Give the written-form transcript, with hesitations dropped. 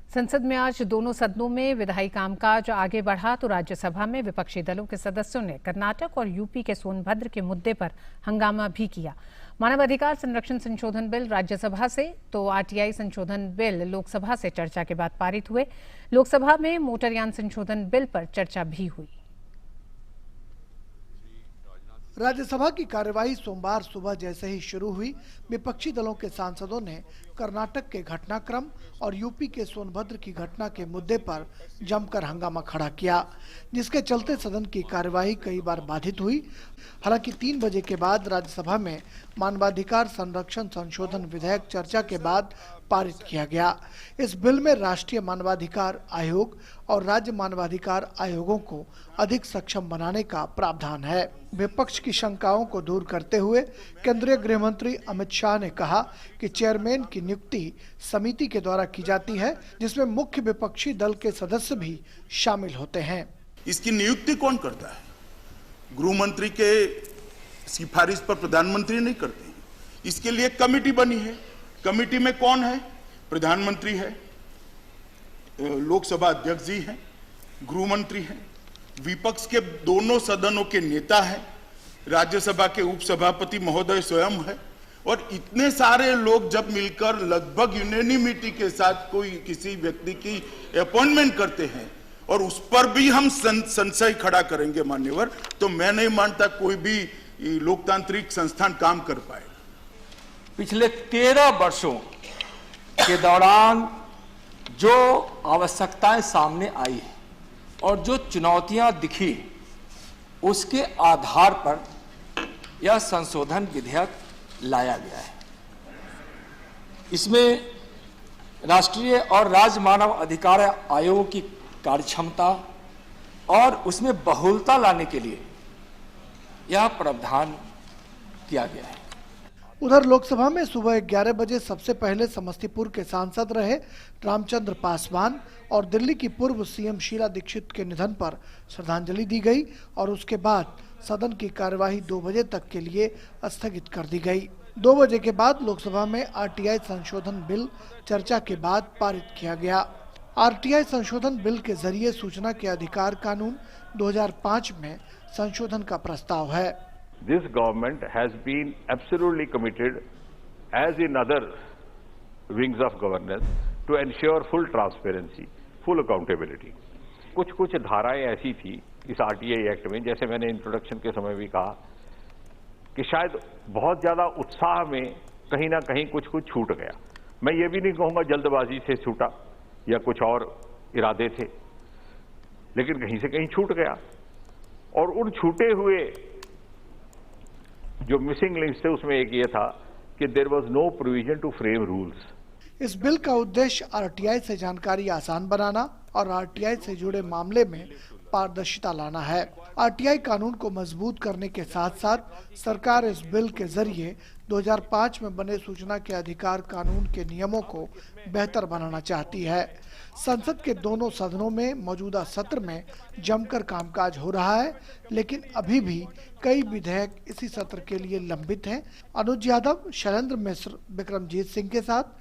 संसद में आज दोनों सदनों में विधायी कामकाज आगे बढ़ा तो राज्यसभा में विपक्षी दलों के सदस्यों ने कर्नाटक और यूपी के सोनभद्र के मुद्दे पर हंगामा भी किया। मानवाधिकार संरक्षण संशोधन बिल राज्यसभा से तो आरटीआई संशोधन बिल लोकसभा से चर्चा के बाद पारित हुए। लोकसभा में मोटरयान संशोधन बिल पर चर्चा भी हुई। राज्यसभा की कार्यवाही सोमवार सुबह जैसे ही शुरू हुई, विपक्षी दलों के सांसदों ने कर्नाटक के घटनाक्रम और यूपी के सोनभद्र की घटना के मुद्दे पर जमकर हंगामा खड़ा किया, जिसके चलते सदन की कार्यवाही कई बार बाधित हुई। हालांकि 3 बजे के बाद राज्यसभा में मानवाधिकार संरक्षण संशोधन विधेयक चर्चा के बाद पारित किया गया। इस बिल में राष्ट्रीय मानवाधिकार आयोग और राज्य मानवाधिकार आयोगों को अधिक सक्षम बनाने का प्रावधान है। विपक्ष की शंकाओं को दूर करते हुए केंद्रीय गृह मंत्री अमित शाह ने कहा कि चेयरमैन की नियुक्ति समिति के द्वारा की जाती है, जिसमें मुख्य विपक्षी दल के सदस्य भी शामिल होते हैं। इसकी नियुक्ति कौन करता है? गृह मंत्री के सिफारिश पर प्रधानमंत्री नहीं करते हैं। इसके लिए कमेटी बनी है। कमेटी में कौन है? प्रधानमंत्री है, लोकसभा अध्यक्ष जी हैं, गृह मंत्री हैं, विपक्ष के दोनों सदनों के नेता हैं, राज्यसभा के उपसभापति महोदय स्वयं है, और इतने सारे लोग जब मिलकर लगभग यूनानिमिटी के साथ कोई किसी व्यक्ति की अपॉइंटमेंट करते हैं और उस पर भी हम संशय खड़ा करेंगे मान्यवर, तो मैं नहीं मानता कोई भी लोकतांत्रिक संस्थान काम कर पाएगा। पिछले 13 वर्षों के दौरान जो आवश्यकताएं सामने आई है और जो चुनौतियां दिखी, उसके आधार पर यह संशोधन विधेयक लाया गया है। इसमें राष्ट्रीय और राज्य मानव अधिकार आयोग की कार्यक्षमता और उसमें बहुलता लाने के लिए यह प्रावधान किया गया है। उधर लोकसभा में सुबह 11 बजे सबसे पहले समस्तीपुर के सांसद रहे रामचंद्र पासवान और दिल्ली की पूर्व सीएम शीला दीक्षित के निधन पर श्रद्धांजलि दी गई और उसके बाद सदन की कार्यवाही 2 बजे तक के लिए स्थगित कर दी गई। 2 बजे के बाद लोकसभा में आरटीआई संशोधन बिल चर्चा के बाद पारित किया गया। आरटीआई संशोधन बिल के जरिए सूचना के अधिकार कानून 2005 में संशोधन का प्रस्ताव है। This government has been absolutely committed, as in other wings of governance, to ensure full transparency, full accountability. कुछ धाराएं ऐसी थी इस आरटीआई एक्ट में, जैसे मैंने इंट्रोडक्शन के समय भी कहा, कि शायद बहुत ज्यादा उत्साह में कहीं ना कहीं कुछ छूट गया। मैं ये भी नहीं कहूंगा जल्दबाजी से छूटा या कुछ और इरादे थे, लेकिन कहीं से कहीं छूट गया। और उन छूटे हुए जो मिसिंग लिंक्स थे उसमें एक ये था कि there was no provision to frame rules. इस बिल का उद्देश्य आरटीआई से जानकारी आसान बनाना और आरटीआई से जुड़े मामले में पारदर्शिता लाना है। आरटीआई कानून को मजबूत करने के साथ साथ सरकार इस बिल के जरिए 2005 में बने सूचना के अधिकार कानून के नियमों को बेहतर बनाना चाहती है। संसद के दोनों सदनों में मौजूदा सत्र में जमकर कामकाज हो रहा है, लेकिन अभी भी कई विधेयक इसी सत्र के लिए लंबित हैं। अनुज यादव, शैलेंद्र मिश्र, विक्रमजीत सिंह के साथ